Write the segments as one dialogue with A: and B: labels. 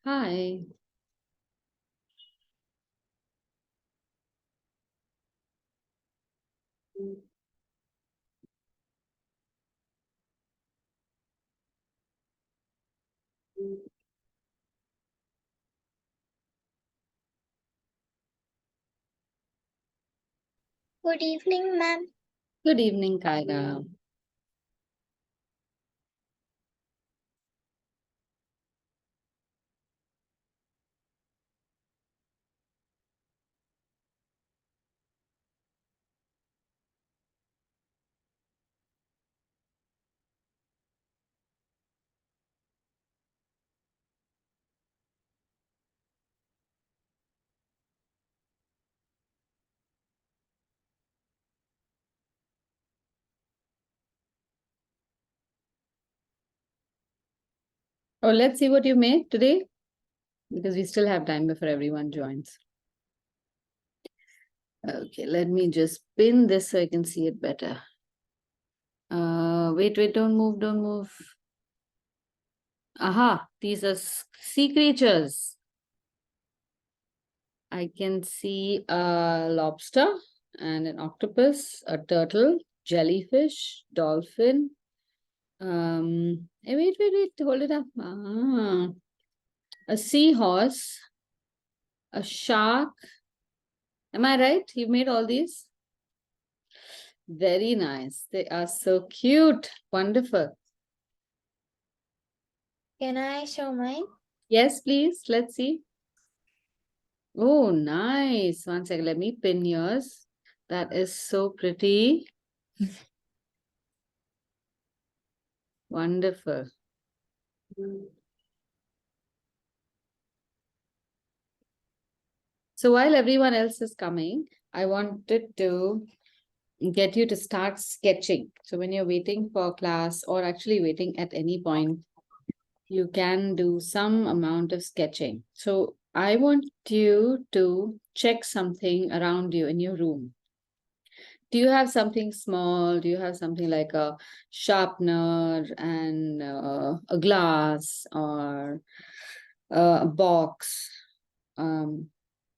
A: Hi.
B: Good evening, ma'am.
A: Good evening, Kyra. Oh, let's see what you made today, because we still have time before everyone joins. Okay, let me just pin this so I can see it better. Wait, don't move, don't move. Aha, these are sea creatures. I can see a lobster and an octopus, a turtle, jellyfish, dolphin. Wait, hold it up. A seahorse, a shark. Am I right? You made all these? Very nice. They are so cute. Wonderful.
B: Can I show mine?
A: Yes, please. Let's see. Oh, nice. One second. Let me pin yours. That is so pretty. Wonderful. So while everyone else is coming, I wanted to get you to start sketching. So when you're waiting for class or actually waiting at any point, you can do some amount of sketching. So I want you to check something around you in your room. Do you have something small? Do you have something like a sharpener and a glass or a box? Um,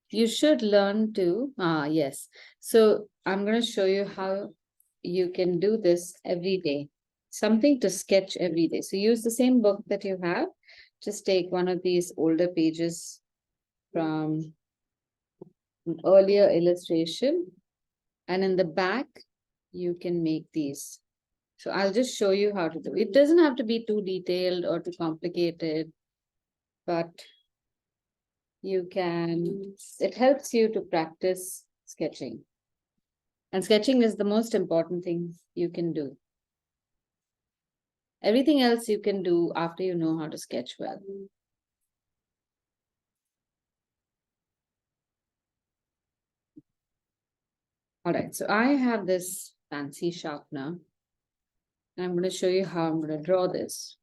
A: you should learn to, yes. So I'm going to show you how you can do this every day. Something to sketch every day. So use the same book that you have. Just take one of these older pages from an earlier illustration, and in the back, you can make these. So I'll just show you how to do it. It doesn't have to be too detailed or too complicated, but you can, it helps you to practice sketching. And sketching is the most important thing you can do. Everything else you can do after you know how to sketch well. All right, so I have this fancy sharpener, and I'm going to show you how I'm going to draw this.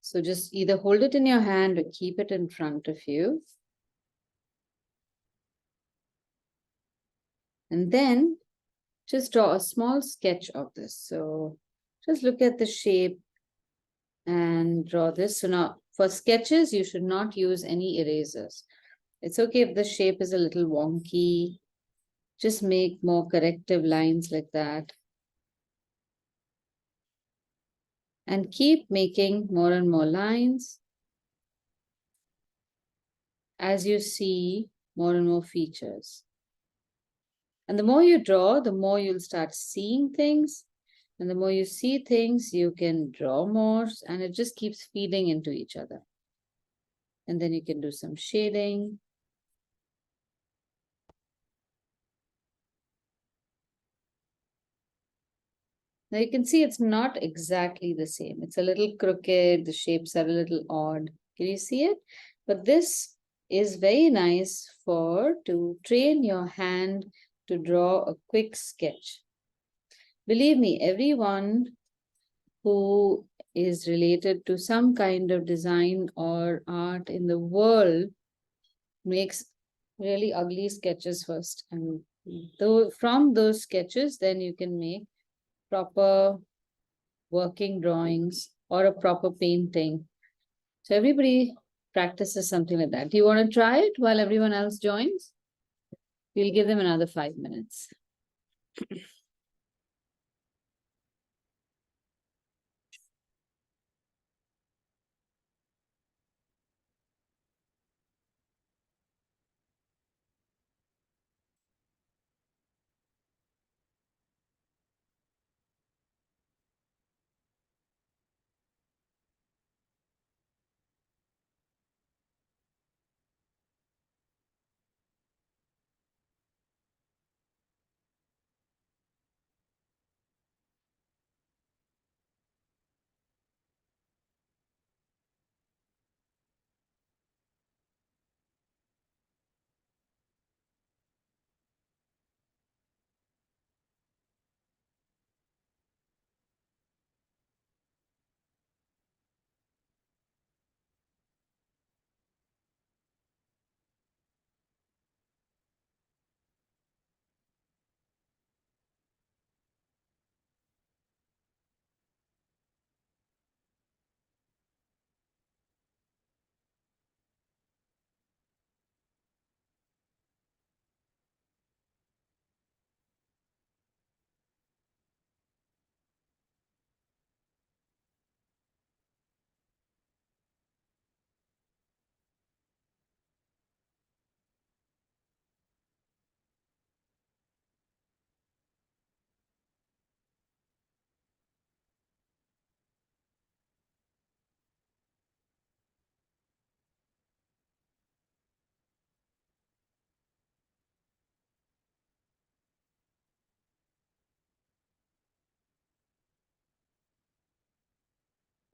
A: So just either hold it in your hand or keep it in front of you. And then just draw a small sketch of this. So just look at the shape and draw this. So now for sketches, you should not use any erasers. It's okay if the shape is a little wonky. Just make more corrective lines like that. And keep making more and more lines as you see more and more features. And the more you draw, the more you'll start seeing things. And the more you see things, you can draw more, and it just keeps feeding into each other. And then you can do some shading. Now you can see it's not exactly the same. It's a little crooked, the shapes are a little odd. Can you see it? But this is very nice for to train your hand to draw a quick sketch. Believe me, everyone who is related to some kind of design or art in the world makes really ugly sketches first. And though from those sketches, then you can make proper working drawings or a proper painting. So everybody practices something like that. Do you want to try it while everyone else joins? We'll give them another 5 minutes.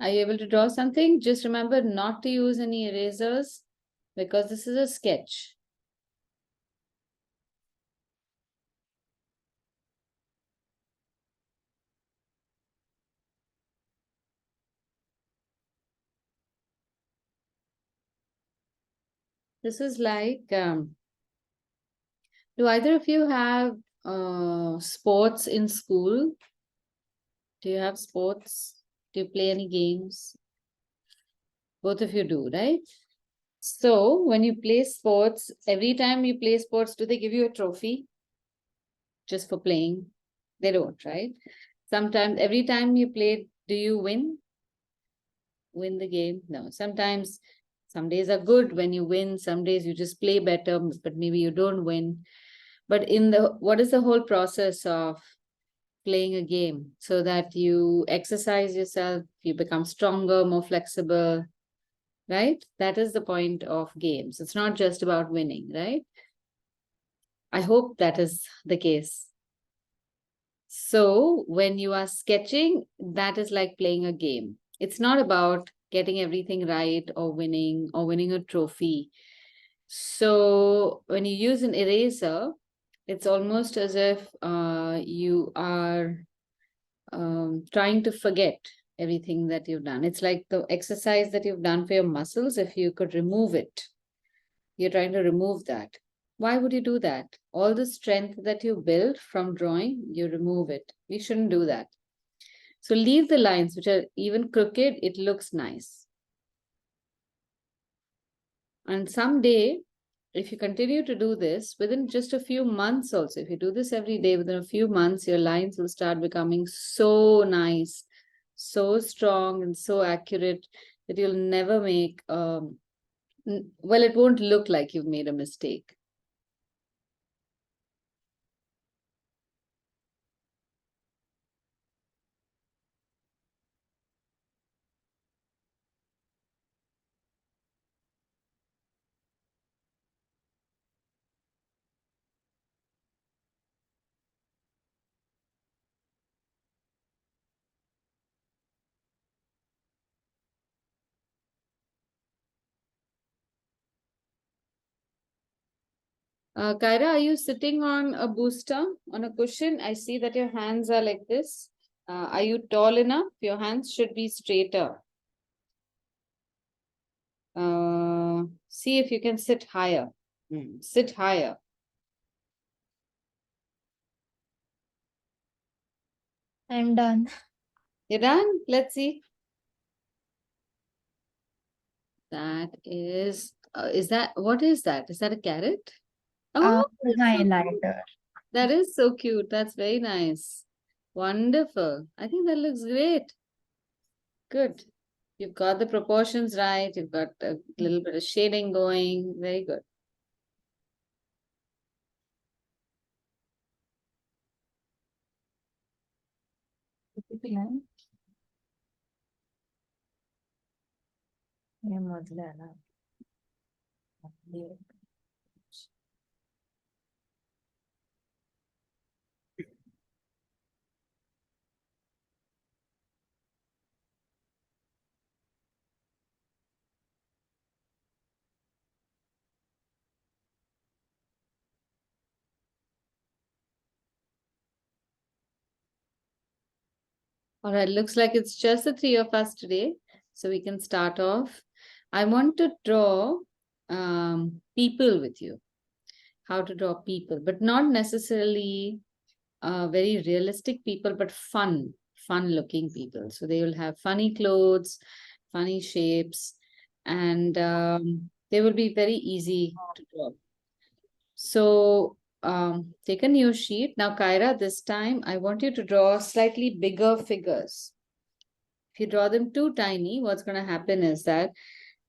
A: Are you able to draw something? Just remember not to use any erasers because this is a sketch. This is like, do either of you have sports in school? Do you have sports? Do you play any games? Both of you do, right? So when you play sports, every time you play sports, do they give you a trophy just for playing? They don't, right? Sometimes, every time you play, do you win? Win the game? No. Sometimes, some days are good when you win. Some days you just play better, but maybe you don't win. But what is the whole process of playing a game? So that you exercise yourself, you become stronger, more flexible, right? That is the point of games. It's not just about winning, right? I hope that is the case. So when you are sketching, that is like playing a game. It's not about getting everything right or winning a trophy. So when you use an eraser, it's almost as if you are trying to forget everything that you've done. It's like the exercise that you've done for your muscles. If you could remove it, you're trying to remove that. Why would you do that? All the strength that you build from drawing, you remove it. We shouldn't do that. So leave the lines which are even crooked, it looks nice. And someday, if you continue to do this, within just a few months also, if you do this every day, within a few months, your lines will start becoming so nice, so strong and so accurate that you'll never make, well, it won't look like you've made a mistake. Kyra, are you sitting on a booster, on a cushion? I see that your hands are like this. Are you tall enough? Your hands should be straighter. See if you can sit higher. Sit higher.
B: I'm done.
A: You're done? Let's see. That is that, what is that? Is that a carrot? Oh,
B: The
A: that's so cute.
B: highlighter.
A: That is so cute. That's very nice. Wonderful. I think that looks great. Good. You've got the proportions right. You've got a little bit of shading going. Very good. All right, looks like it's just the three of us today. So we can start off. I want to draw people with you. How to draw people, but not necessarily very realistic people, but fun looking people. So they will have funny clothes, funny shapes, and they will be very easy to draw. So take a new sheet. Now, Kyra, this time I want you to draw slightly bigger figures. If you draw them too tiny, what's going to happen is that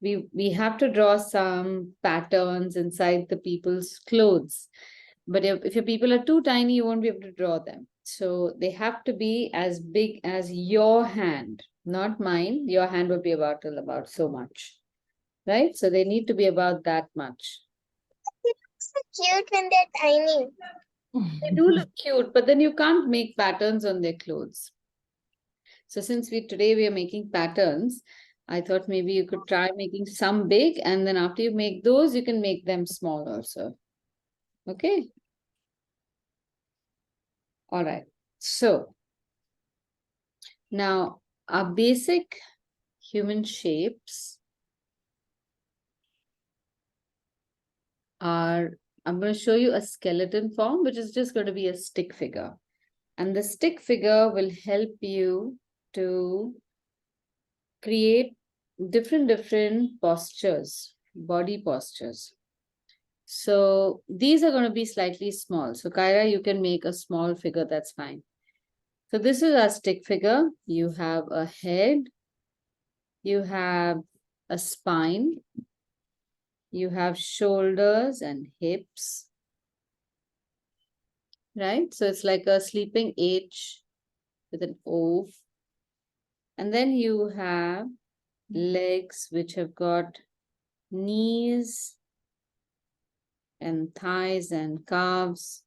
A: we have to draw some patterns inside the people's clothes. But if your people are too tiny, you won't be able to draw them. So they have to be as big as your hand, not mine. Your hand will be about so much, right? So they need to be about that much.
B: They look so cute when they're tiny.
A: They do look cute, but then you can't make patterns on their clothes. So since today we are making patterns, I thought maybe you could try making some big, and then after you make those, you can make them small also. Okay. All right. So now our basic human shapes are, I'm going to show you a skeleton form, which is just going to be a stick figure. And the stick figure will help you to create different postures, body postures. So these are going to be slightly small. So Kyra, you can make a small figure, that's fine. So this is our stick figure. You have a head, you have a spine, you have shoulders and hips, right? So it's like a sleeping H with an O. And then you have legs which have got knees and thighs and calves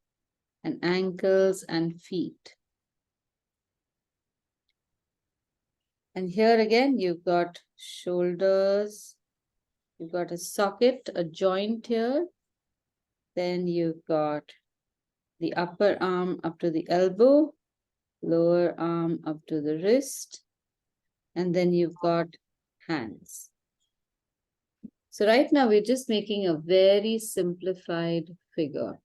A: and ankles and feet. And here again, you've got shoulders, you've got a socket, a joint here. Then you've got the upper arm up to the elbow, lower arm up to the wrist, and then you've got hands. So right now we're just making a very simplified figure.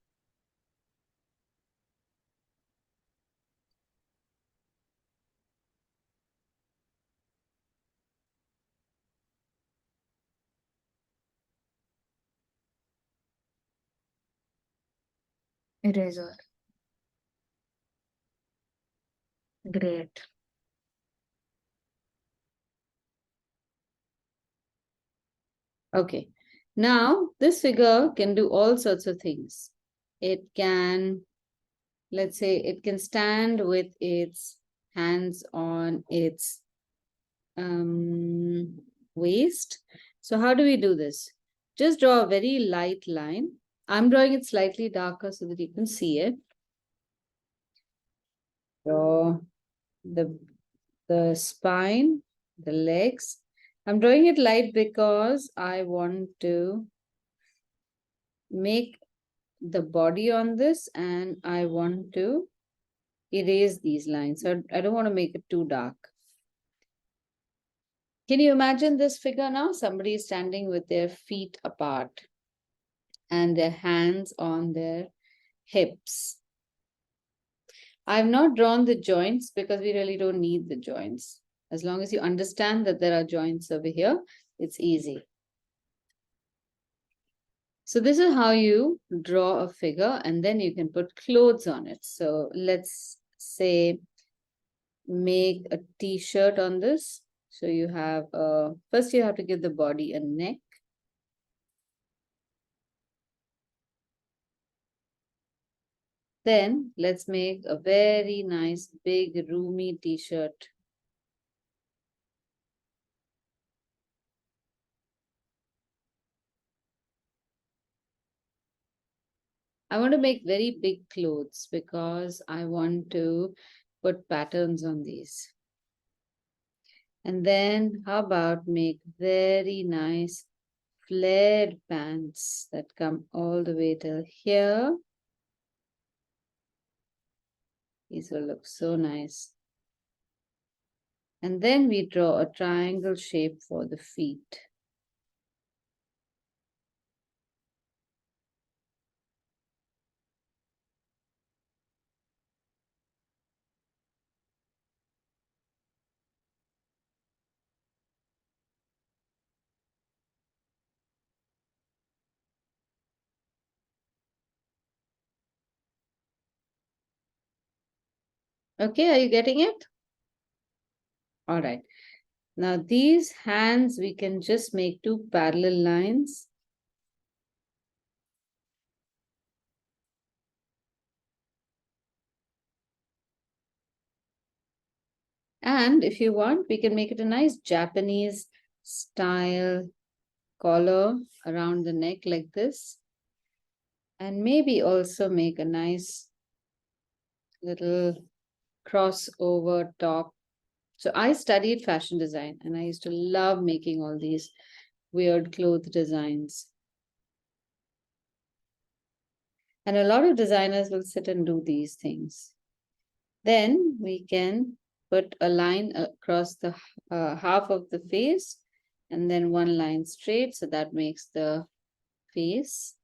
B: Eraser. Great.
A: Okay, now this figure can do all sorts of things. It can, let's say, it can stand with its hands on its waist. So how do we do this? Just draw a very light line. I'm drawing it slightly darker so that you can see it. Draw the spine, the legs. I'm drawing it light because I want to make the body on this, and I want to erase these lines. So I don't want to make it too dark. Can you imagine this figure now? Somebody is standing with their feet apart and their hands on their hips. I've not drawn the joints because we really don't need the joints. As long as you understand that there are joints over here, it's easy. So this is how you draw a figure, and then you can put clothes on it. So let's say make a t-shirt on this. So you have first you have to give the body a neck. Then let's make a very nice big roomy t-shirt. I want to make very big clothes because I want to put patterns on these. And then how about make very nice flared pants that come all the way till here. These will look so nice. And then we draw a triangle shape for the feet. Okay, are you getting it? All right. Now these hands, we can just make two parallel lines. And if you want, we can make it a nice Japanese style collar around the neck like this. And maybe also make a nice little crossover top. So I studied fashion design and I used to love making all these weird cloth designs. And a lot of designers will sit and do these things. Then we can put a line across the half of the face and then one line straight. So that makes the face.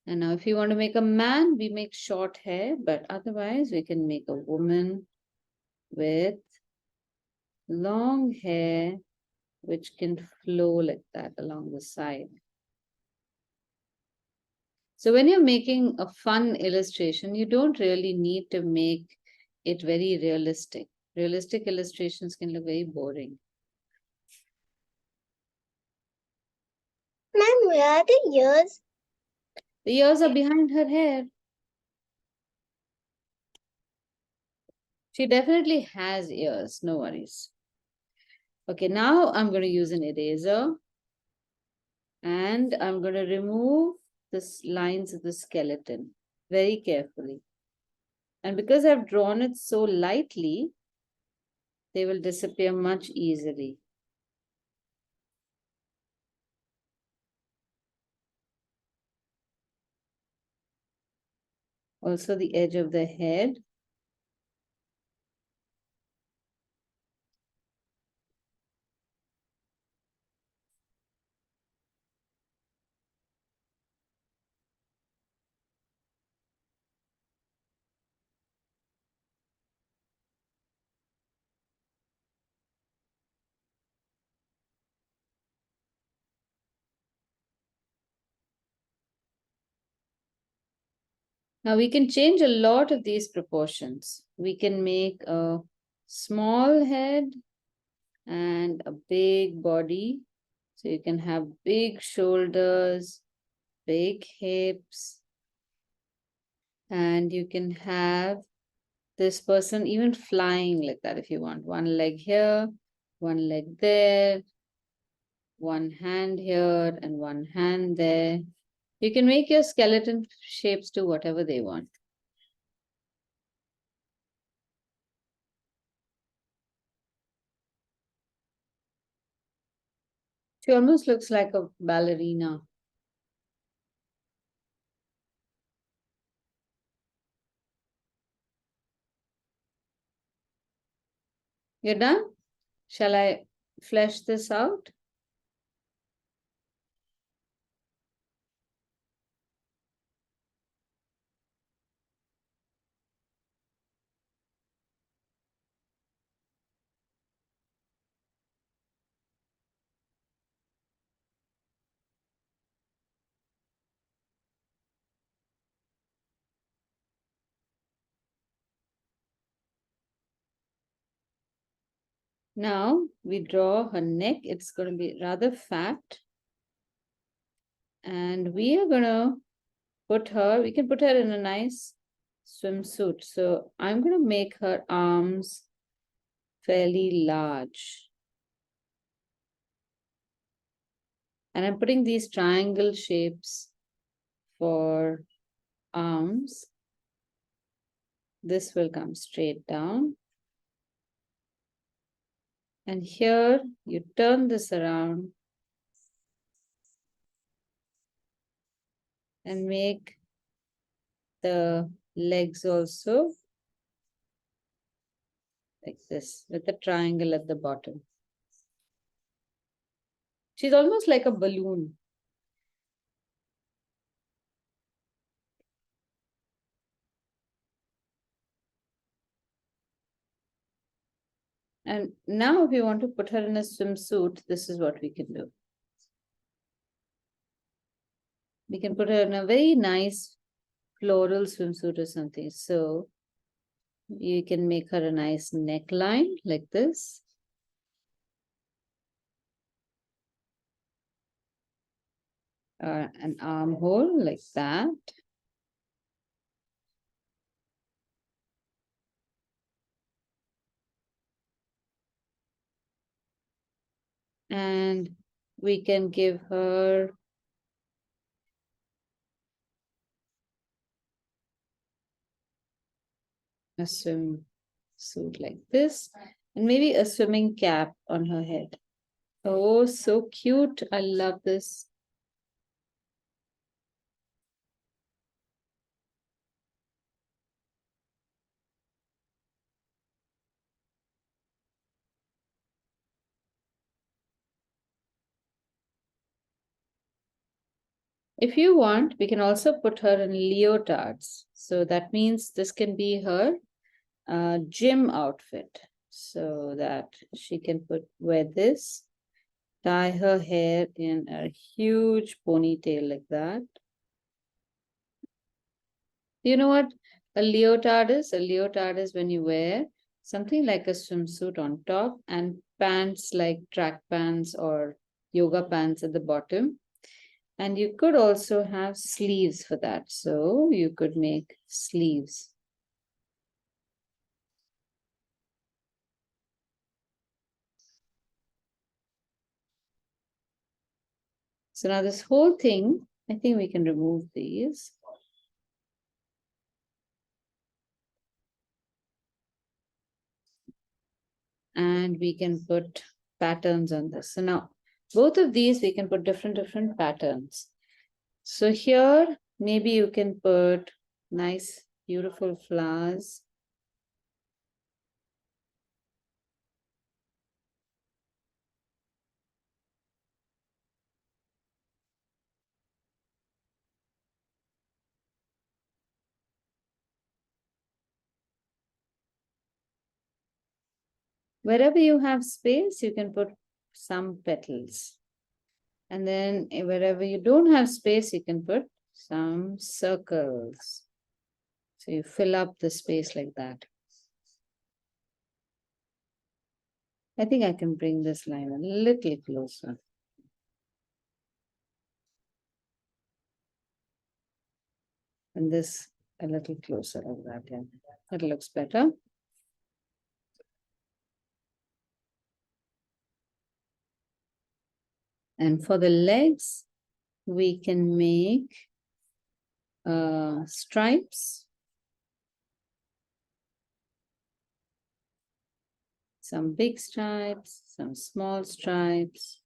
A: And now if you want to make a man, we make short hair, but otherwise we can make a woman with long hair, which can flow like that along the side. So when you're making a fun illustration, you don't really need to make it very realistic. Realistic illustrations can look very boring.
B: Ma'am, where are the ears?
A: The ears are behind her hair. She definitely has ears, no worries. Okay, now I'm going to use an eraser and I'm going to remove the lines of the skeleton very carefully. And because I've drawn it so lightly, they will disappear much easily. Also the edge of the head. Now we can change a lot of these proportions. We can make a small head and a big body. So you can have big shoulders, big hips, and you can have this person even flying like that if you want. One leg here, one leg there, one hand here, and one hand there. You can make your skeleton shapes to whatever they want. She almost looks like a ballerina. You're done? Shall I flesh this out? Now we draw her neck. It's going to be rather fat. And we are going to we can put her in a nice swimsuit. So I'm going to make her arms fairly large. And I'm putting these triangle shapes for arms. This will come straight down. And here you turn this around and make the legs also like this with a triangle at the bottom. She's almost like a balloon. And now if you want to put her in a swimsuit, this is what we can do. We can put her in a very nice floral swimsuit or something. So you can make her a nice neckline like this. An armhole like that. And we can give her a swimsuit like this, and maybe a swimming cap on her head. Oh, so cute. I love this. If you want, we can also put her in leotards. So that means this can be her gym outfit. So that she can wear this, tie her hair in a huge ponytail like that. You know what a leotard is? A leotard is when you wear something like a swimsuit on top and pants like track pants or yoga pants at the bottom. And you could also have sleeves for that. So you could make sleeves. So now this whole thing, I think we can remove these. And we can put patterns on this. So now both of these, we can put different patterns. So here, maybe you can put nice, beautiful flowers. Wherever you have space, you can put some petals. And then wherever you don't have space, you can put some circles. So you fill up the space like that. I think I can bring this line a little closer. And this a little closer like that. Yeah. That looks better. And for the legs, we can make stripes. Some big stripes, some small stripes.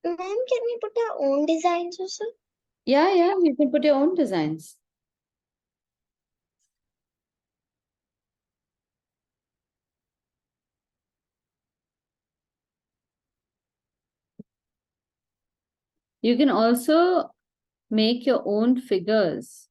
B: Ma'am, can we put our own designs also?
A: Yeah, you can put your own designs. You can also Make your own figures.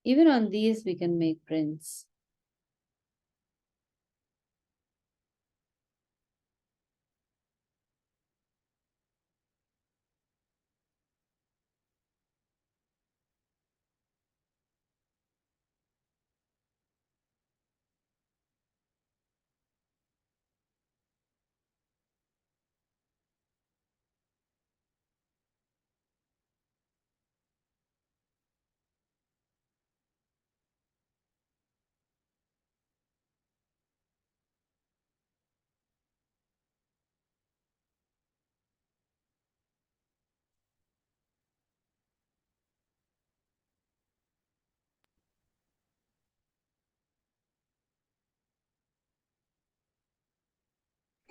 A: Even on these, we can make prints.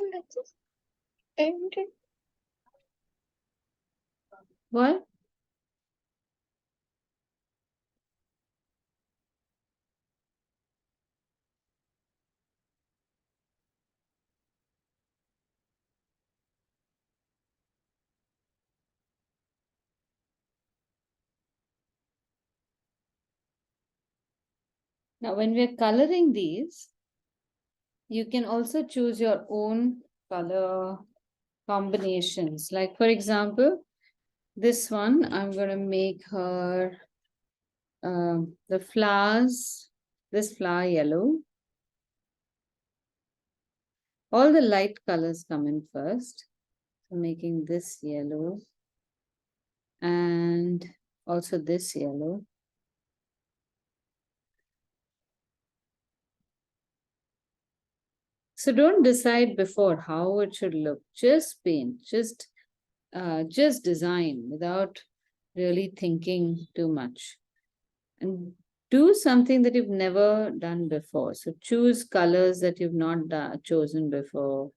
B: And that's just ended.
A: What? Now, when we're coloring these, you can also choose your own color combinations. Like, for example, this one, I'm going to make her the flowers, this flower yellow. All the light colors come in first. So making this yellow and also this yellow. So don't decide before how it should look. Just paint, just design without really thinking too much. And do something that you've never done before. So choose colors that you've not chosen before.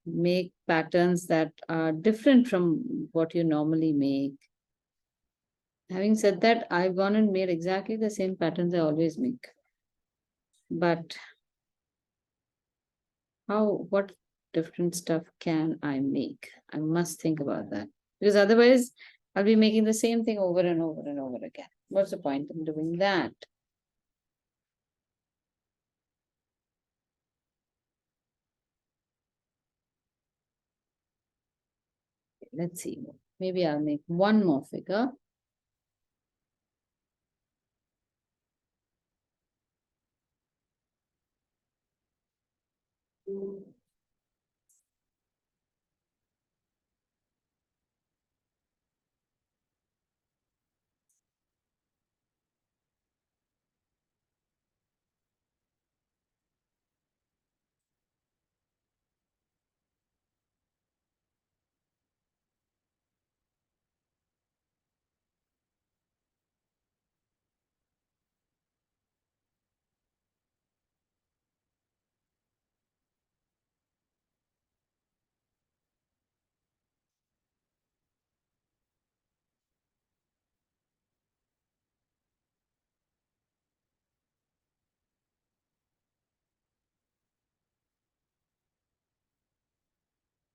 A: Make patterns that are different from what you normally make. Having said that, I've gone and made exactly the same patterns I always make. But what different stuff can I make? I must think about that. Because otherwise, I'll be making the same thing over and over and over again. What's the point in doing that? Let's see. Maybe I'll make one more figure.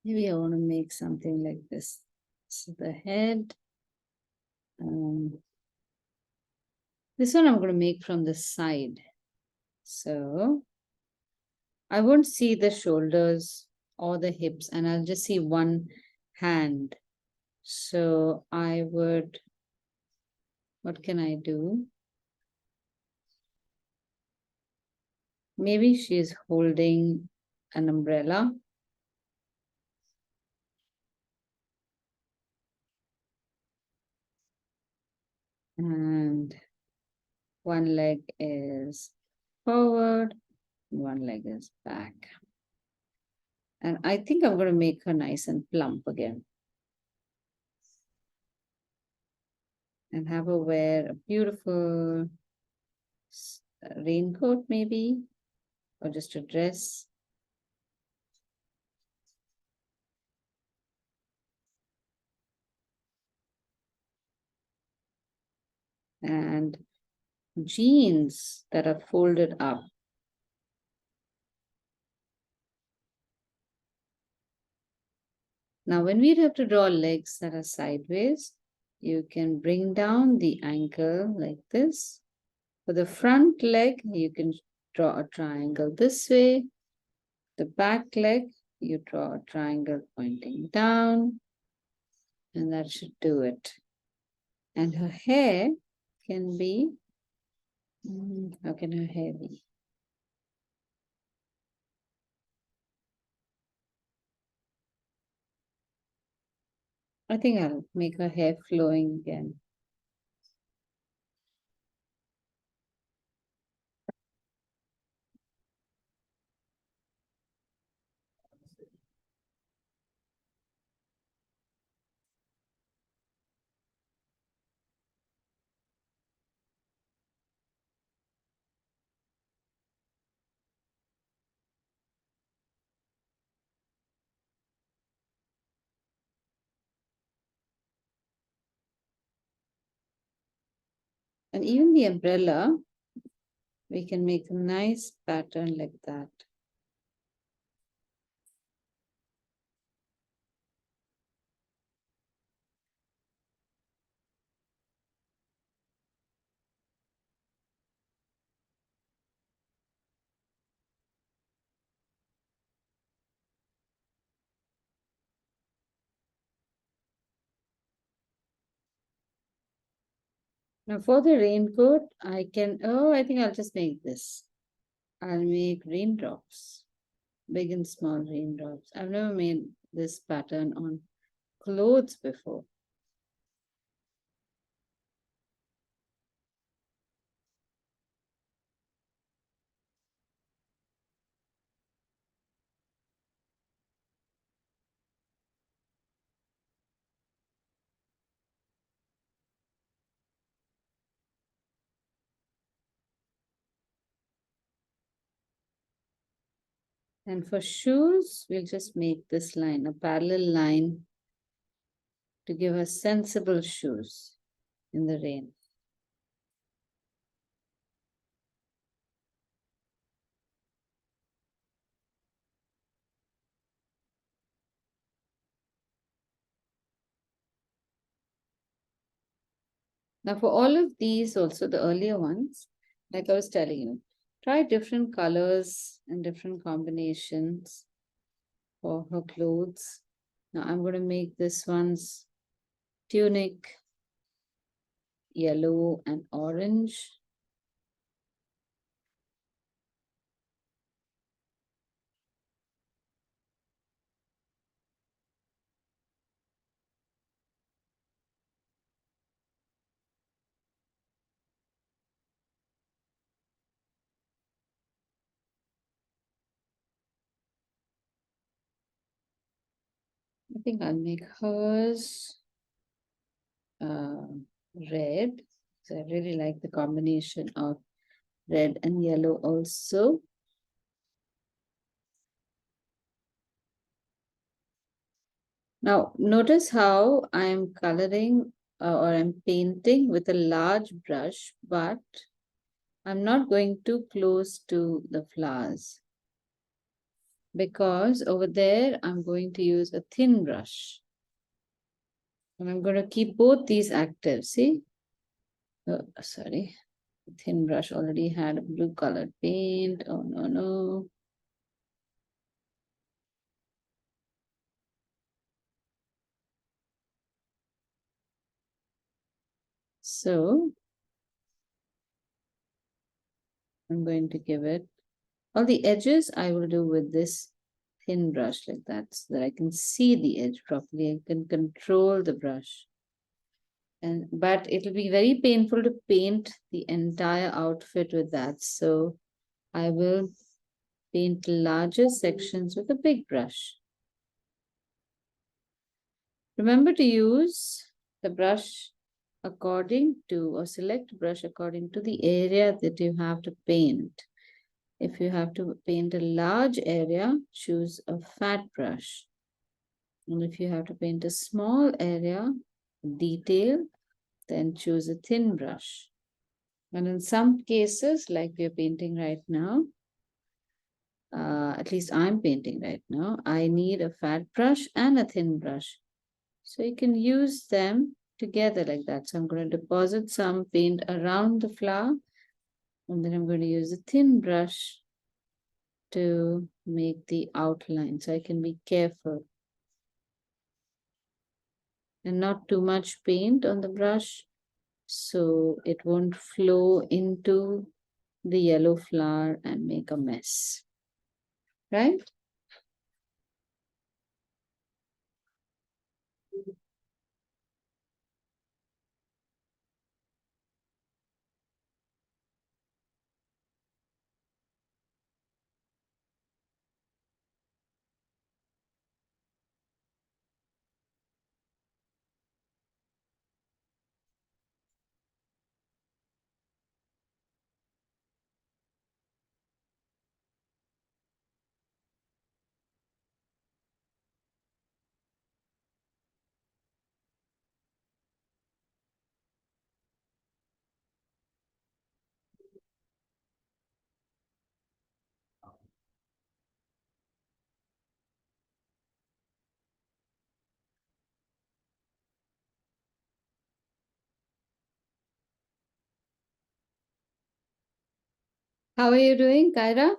A: Maybe I want to make something like this. So the head. This one I'm going to make from the side. So I won't see the shoulders or the hips, and I'll just see one hand. So I would, what can I do? Maybe she's holding an umbrella. And one leg is forward, one leg is back. And I think I'm going to make her nice and plump again. and have her wear a beautiful raincoat maybe, or just a dress. And jeans that are folded up. Now, when we have to draw legs that are sideways, you can bring down the ankle like this. For the front leg, you can draw a triangle this way. The back leg, you draw a triangle pointing down, and that should do it. And her hair can be, how can her hair be? I think I'll make her hair flowing again. And even the umbrella, we can make a nice pattern like that. Now for the raincoat, I think I'll just make this. I'll make raindrops, big and small raindrops. I've never made this pattern on clothes before. And for shoes, we'll just make this line, a parallel line to give us sensible shoes in the rain. Now for all of these also, the earlier ones, like I was telling you, try different colors and different combinations for her clothes. Now I'm going to make this one's tunic yellow and orange. I think I'll make hers red. So I really like the combination of red and yellow also. Now, notice how I'm coloring or I'm painting with a large brush, but I'm not going too close to the flowers because over there I'm going to use a thin brush. And I'm going to keep both these active, see? Oh, sorry, thin brush already had a blue colored paint. Oh, no. So I'm going to give it, all the edges I will do with this thin brush like that so that I can see the edge properly. I can control the brush. But it'll be very painful to paint the entire outfit with that. So I will paint larger sections with a big brush. Remember to use the brush according to, or select brush according to the area that you have to paint. If you have to paint a large area, choose a fat brush. And if you have to paint a small area, detail, then choose a thin brush. And in some cases, like we are painting right now, at least I'm painting right now, I need a fat brush and a thin brush. So you can use them together like that. So I'm going to deposit some paint around the flower, and then I'm going to use a thin brush to make the outline. So I can be careful and not too much paint on the brush, so it won't flow into the yellow flower and make a mess, right? How are you doing, Kyra?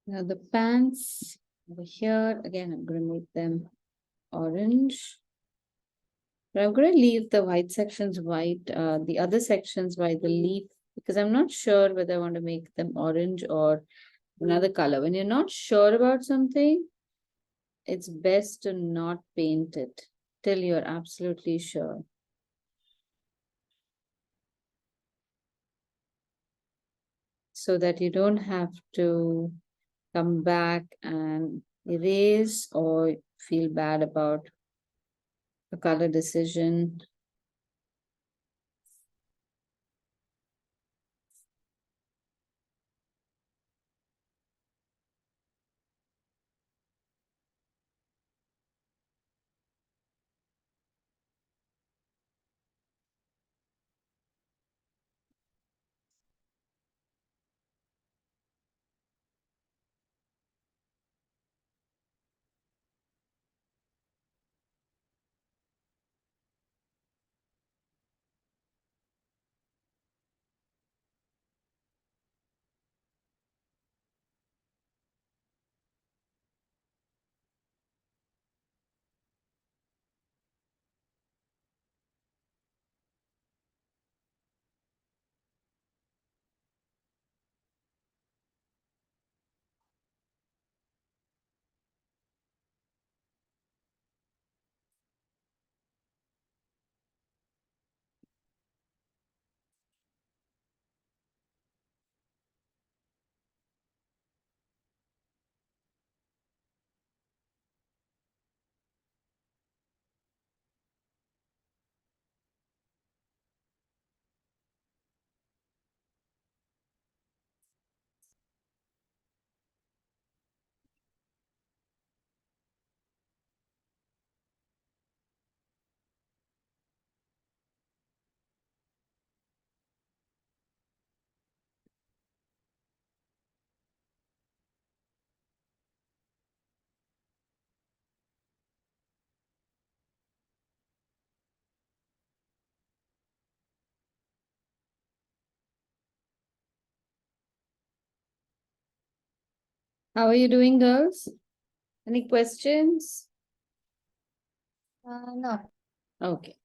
A: Now the pants over here, again, I'm going to make them orange. But I'm going to leave the white sections white, the other sections by the leaf, because I'm not sure whether I want to make them orange or another color. When you're not sure about something, it's best to not paint it till you're absolutely sure. So that you don't have to come back and erase or feel bad about a color decision. How are you doing, girls? Any questions?
B: No.
A: Okay.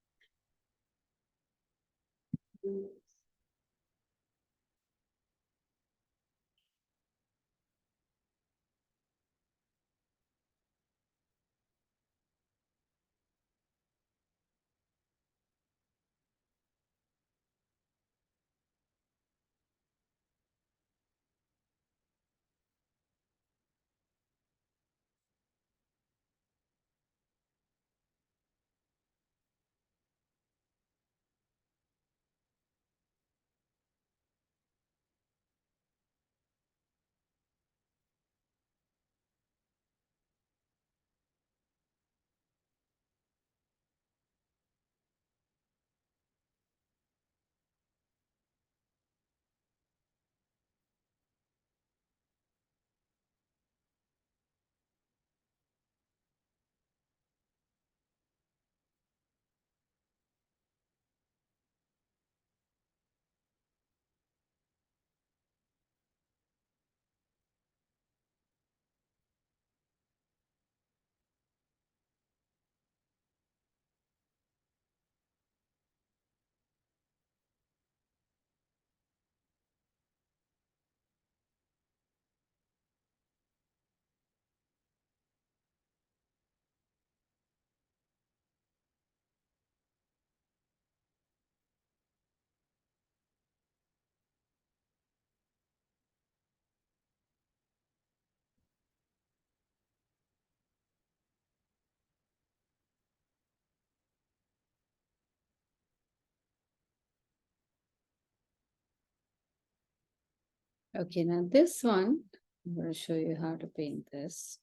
A: Okay, now this one, I'm going to show you how to paint this.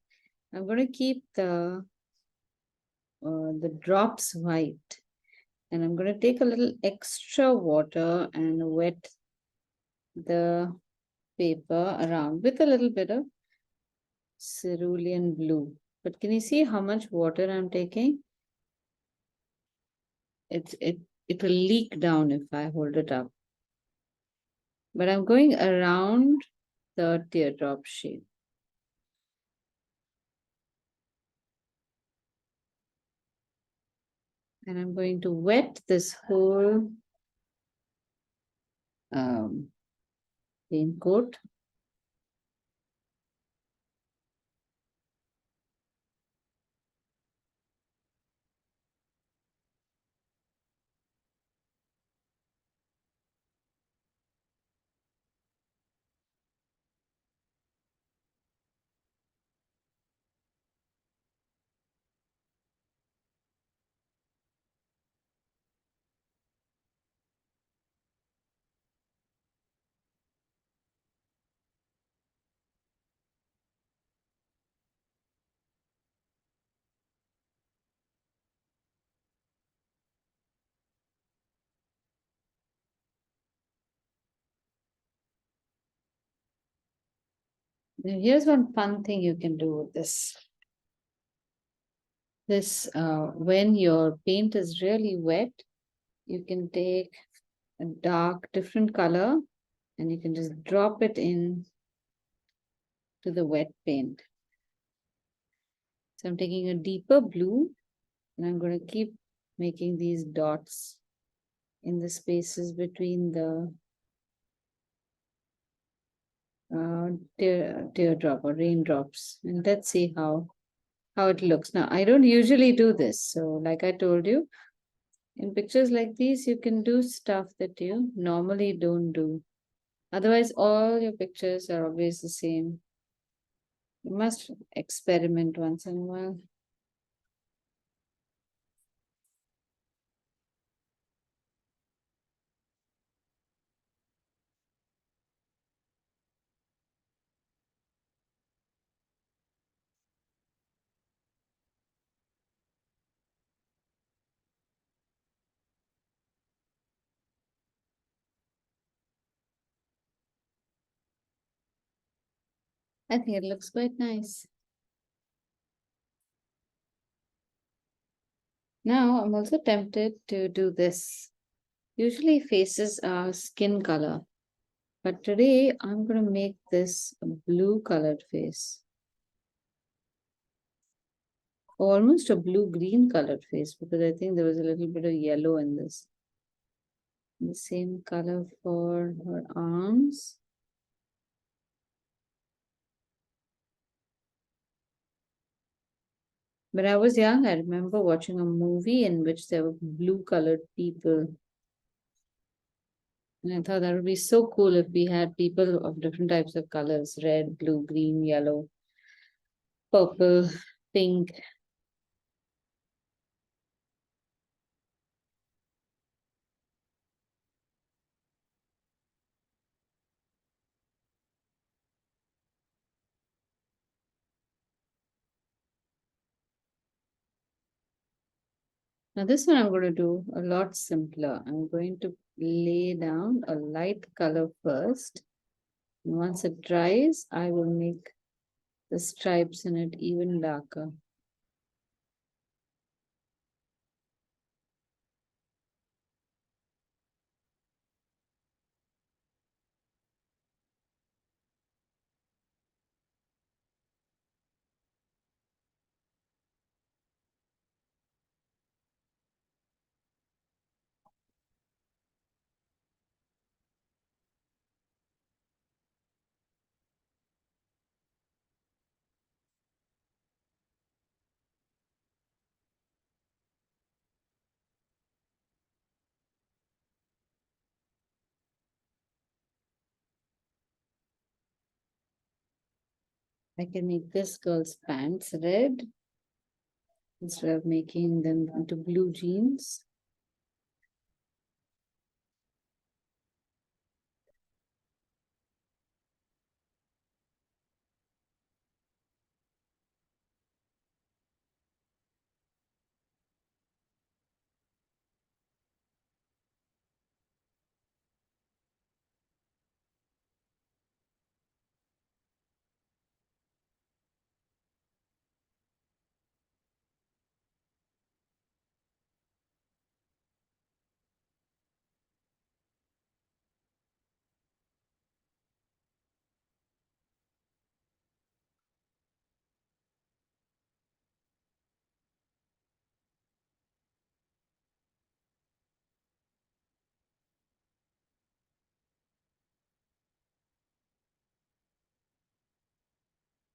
A: I'm going to keep the drops white, and I'm going to take a little extra water and wet the paper around with a little bit of cerulean blue. But can you see how much water I'm taking? It will leak down if I hold it up. But I'm going around the teardrop shape. And I'm going to wet this whole paint coat. Now, here's one fun thing you can do with this. When your paint is really wet, you can take a dark, different color, and you can just drop it in to the wet paint. So I'm taking a deeper blue, and I'm going to keep making these dots in the spaces between the teardrop or raindrops. And let's see how it looks. Now, I don't usually do this. So like I told you, in pictures like these, you can do stuff that you normally don't do. Otherwise, all your pictures are always the same. You must experiment once in a while. I think it looks quite nice. Now, I'm also tempted to do this. Usually faces are skin color, but today I'm going to make this a blue colored face. almost a blue-green colored face because I think there was a little bit of yellow in this. The same color for her arms. When I was young, I remember watching a movie in which there were blue colored people. And I thought that would be so cool if we had people of different types of colors: red, blue, green, yellow, purple, pink. Now, this one I'm going to do a lot simpler. I'm going to lay down a light color first. And once it dries, I will make the stripes in it even darker. I can make this girl's pants red instead of making them into blue jeans.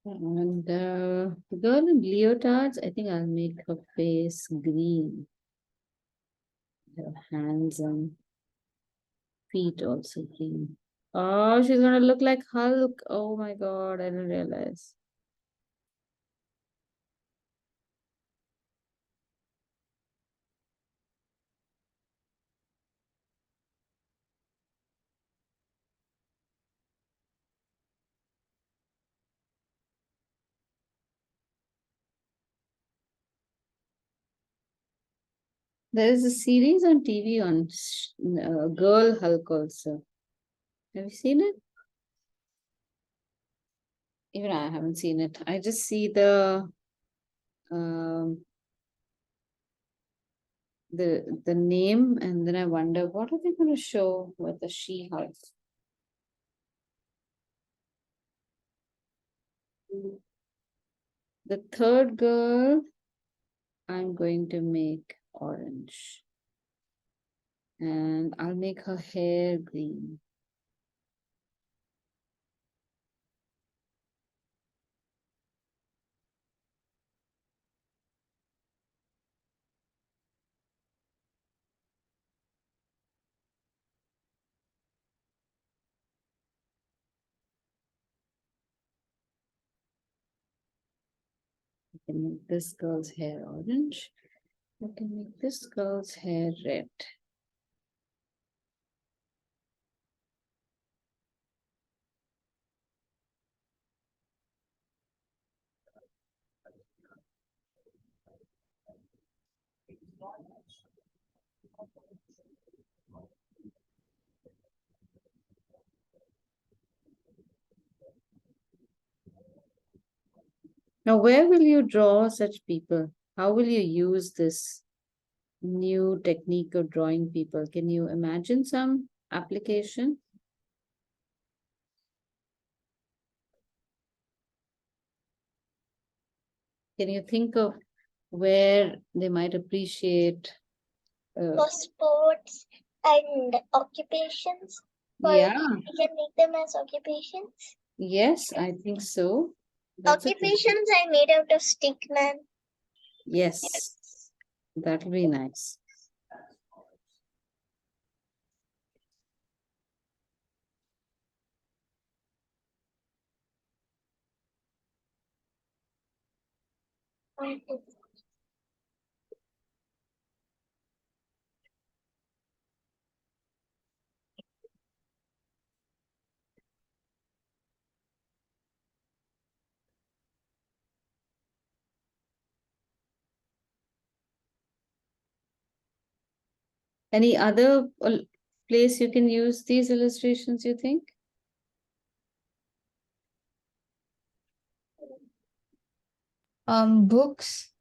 A: And the girl in leotards, I think I'll make her face green. Her hands and feet also green. Oh, she's gonna look like Hulk. Oh my God, I didn't realize. There is a series on TV on Girl Hulk also. Have you seen it? Even I haven't seen it. I just see um the name and then I wonder what are they going to show with the She-Hulk? The third girl I'm going to make orange and I'll make her hair green. I can make this girl's hair orange. I can make this girl's hair red. Now, where will you draw such people? How will you use this new technique of drawing people? Can you imagine some application? Can you think of where they might appreciate.
B: For sports and occupations.
A: Yeah,
B: We can make them as occupations.
A: yes, I think so. That's a good-
B: Occupations are made out of stick man.
A: Yes, that'll be nice. Any other place you can use these illustrations, you think?
B: Books.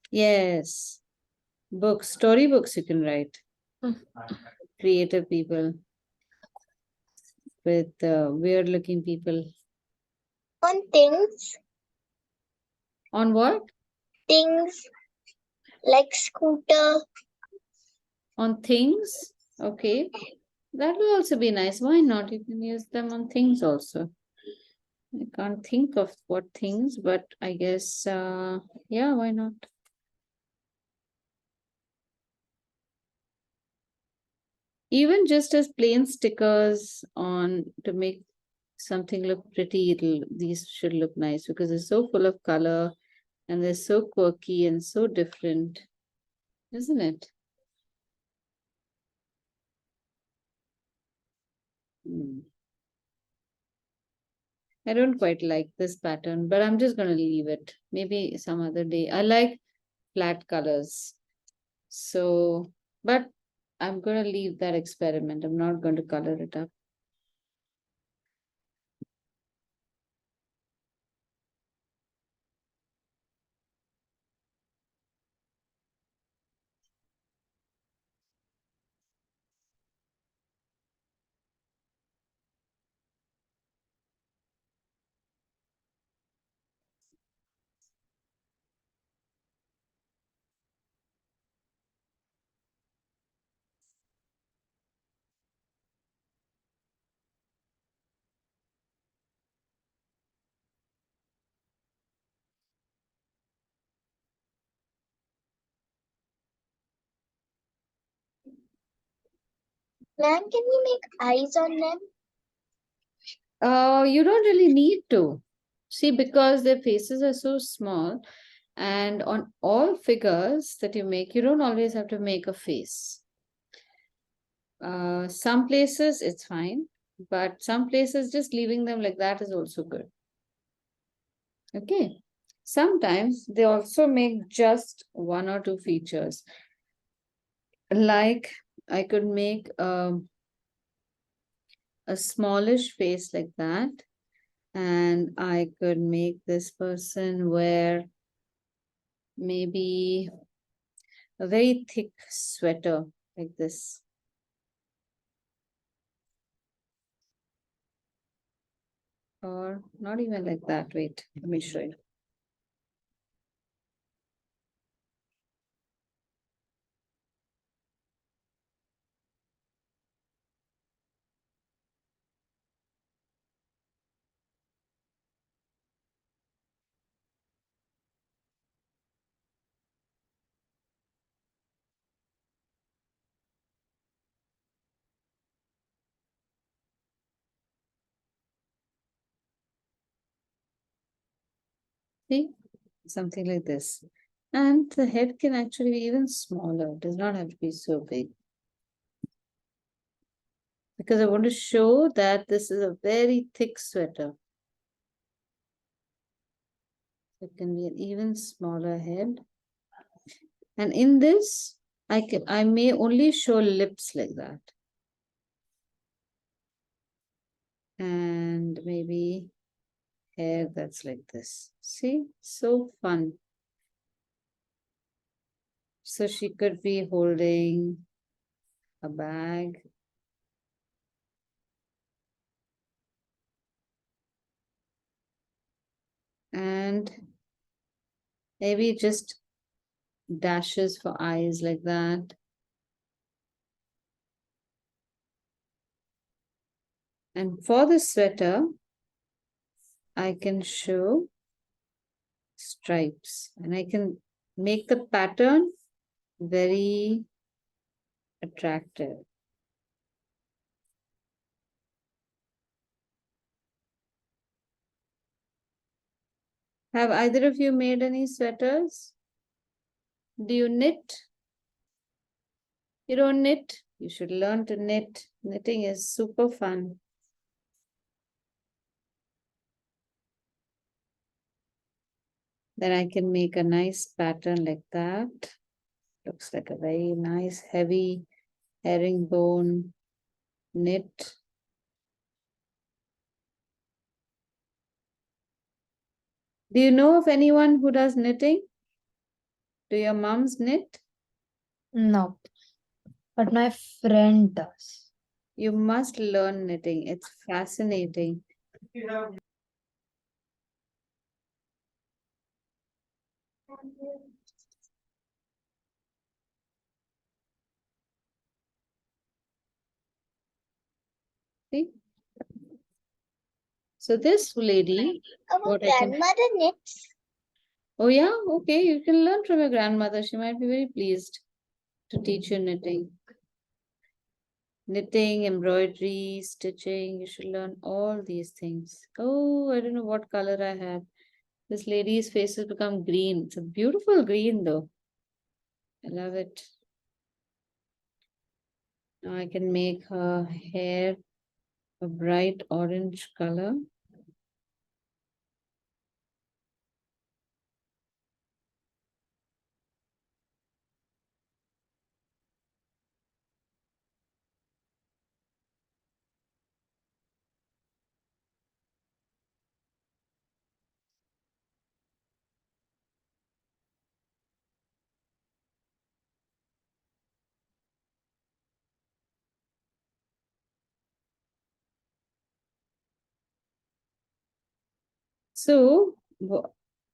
A: Yes, books, storybooks you can write. Creative people with weird looking people.
B: On things.
A: On what?
B: Things like scooter.
A: On things? Okay. That will also be nice. Why not? You can use them on things also. I can't think of what things, but I guess, yeah, why not? Even just as plain stickers on to make something look pretty, these should look nice because they're so full of color and they're so quirky and so different, isn't it? Hmm. I don't quite like this pattern, but I'm just going to leave it. Maybe some other day. I like flat colors. So, but I'm going to leave that experiment. I'm not going to color it up.
B: Ma'am, can we make eyes on them?
A: You don't really need to. See, because their faces are so small, and on all figures that you make, you don't always have to make a face. Some places it's fine, but some places just leaving them like that is also good. Okay. Sometimes they also make just one or two features. Like I could make a smallish face like that, and I could make this person wear maybe a very thick sweater like this. Or not even like that. Wait, let me show you. See, something like this. And the head can actually be even smaller. It does not have to be so big. Because I want to show that this is a very thick sweater. It can be an even smaller head. And in this, I may only show lips like that. And maybe hair that's like this. See, so fun. So she could be holding a bag. And maybe just dashes for eyes like that. And for the sweater, I can show stripes and I can make the pattern very attractive. Have either of you made any sweaters? Do you knit? You don't knit? You should learn to knit. Knitting is super fun. Then I can make a nice pattern like that. Looks like a very nice heavy herringbone knit. Do you know of anyone who does knitting? Do your moms knit?
C: No, but my friend does.
A: You must learn knitting. It's fascinating. See? So this lady,
B: Our
A: what I can-
B: grandmother knits.
A: oh yeah, okay, you can learn from your grandmother. She might be very pleased to teach you knitting. Knitting, embroidery, stitching, you should learn all these things. Oh, I don't know what color I have. This lady's face has become green. It's a beautiful green though. I love it. Now I can make her hair a bright orange color. So,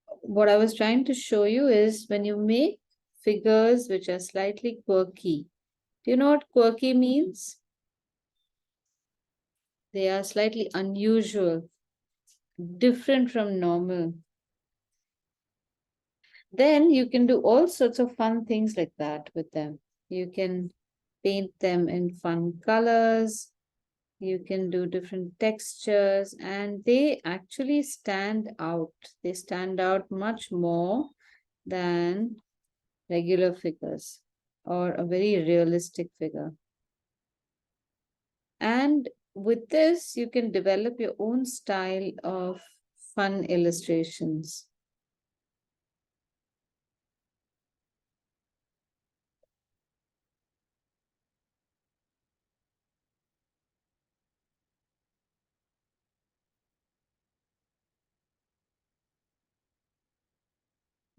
A: what I was trying to show you is when you make figures which are slightly quirky. Do you know what quirky means? They are slightly unusual, different from normal. Then you can do all sorts of fun things like that with them. You can paint them in fun colors. You can do different textures and they actually stand out. They stand out much more than regular figures or a very realistic figure. And with this, you can develop your own style of fun illustrations.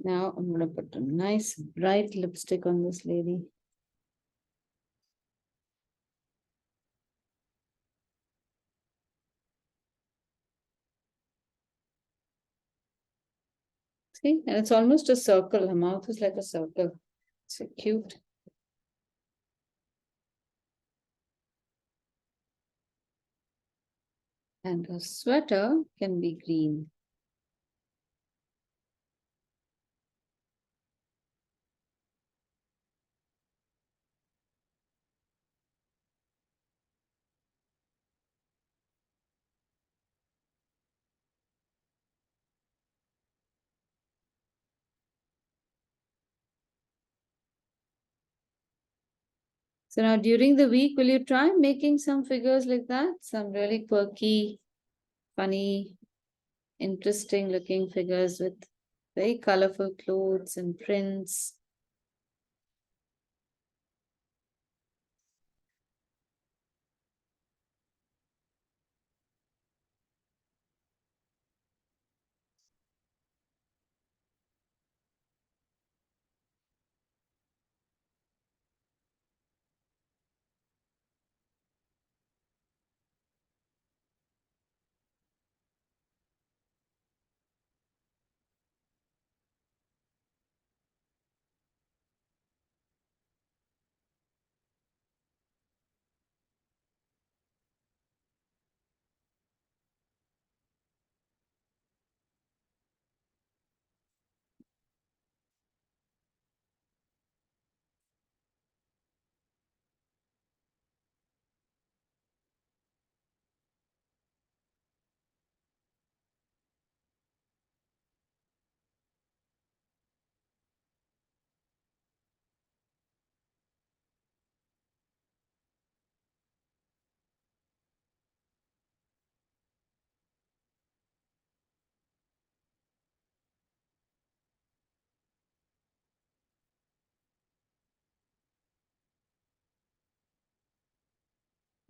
A: Now I'm going to put a nice bright lipstick on this lady. See, and it's almost a circle. Her mouth is like a circle. So cute. And her sweater can be green. So now during the week, will you try making some figures like that? Some really quirky, funny, interesting looking figures with very colorful clothes and prints.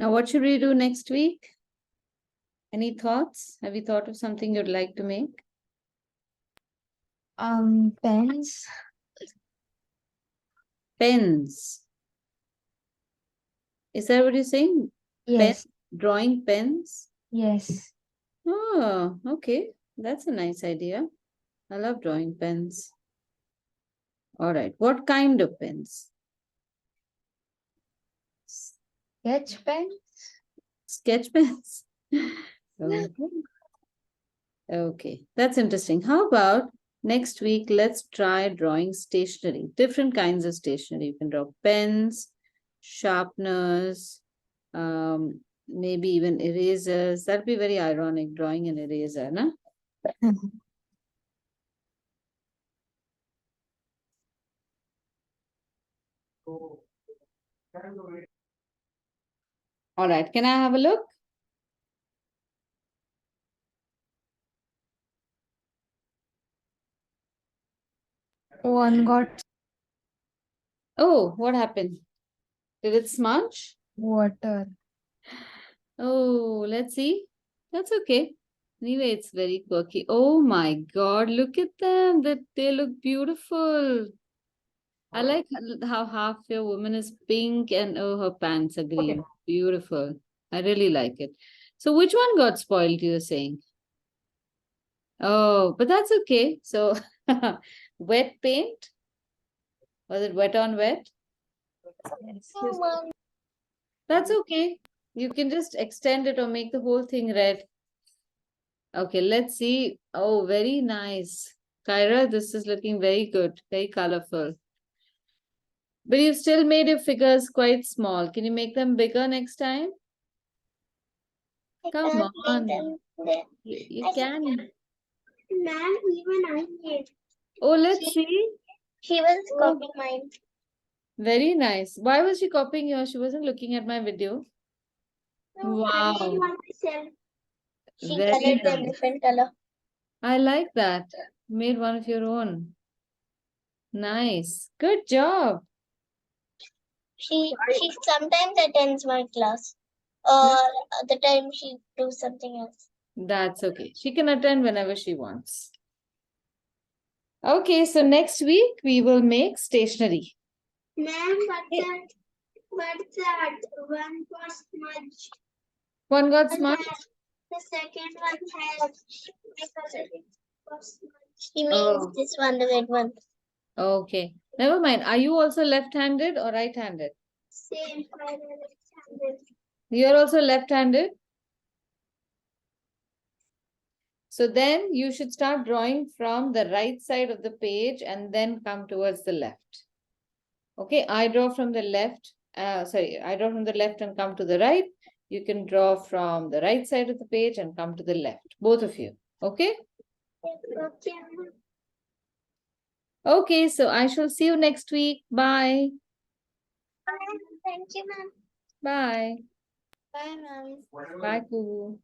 A: Now, what should we do next week? Any thoughts? Have you thought of something you'd like to make?
C: Pens.
A: Pens. Is that what you're saying?
C: Yes,
A: Drawing pens?
C: yes.
A: Oh, okay. That's a nice idea. I love drawing pens. All right. What kind of pens?
C: Sketch pens.
A: Sketch pens? Okay. Okay, that's interesting. How about next week? Let's try drawing stationery, different kinds of stationery. You can draw pens, sharpeners, maybe even erasers. That'd be very ironic, drawing an eraser, no? All right, can I have a look?
C: One got
A: Oh, what happened? Did it smudge?
C: water.
A: Oh, let's see. That's okay. Anyway, it's very quirky. Oh my God, look at them. That they look beautiful. I like how half your woman is pink and oh, her pants are green. Beautiful. I really like it. So which one got spoiled, you're saying? Oh, but that's okay. So wet paint? Was it wet on wet?
C: Yes.
A: That's okay. You can just extend it or make the whole thing red. Okay, let's see. Oh, very nice. Kyra, this is looking very good, very colorful. But you've still made your figures quite small. Can you make them bigger next time? Come on. You
B: I
A: can.
B: Ma'am, even I made.
A: Oh, let's see.
B: She was
A: Oh.
B: copying mine.
A: Very nice. Why was she copying yours? She wasn't looking at my video.
B: No, I made
A: Wow.
B: one myself. She
A: Very
B: colored them
A: nice.
B: different color.
A: I like that. Made one of your own. Nice. Good job.
B: She sometimes attends my class. Or the time she do something else.
A: That's okay. She can attend whenever she wants. Okay, so next week we will make stationery.
B: Ma'am, but that one was smudged.
A: One got
B: And
A: smart.
B: the second one has because it was smudged. He means
A: Oh.
B: this one, the red one.
A: Okay. Never mind. Are you also left-handed or right-handed?
B: Same left-handed.
A: You're also left-handed. So then you should start drawing from the right side of the page and then come towards the left. Okay, I draw from the left. I draw from the left and come to the right. You can draw from the right side of the page and come to the left. Both of you. Okay?
B: Okay.
A: Okay, so I shall see you next week. Bye.
B: Thank you, ma'am.
A: Bye.
B: Bye, ma'am.
A: Bye, Kuhu.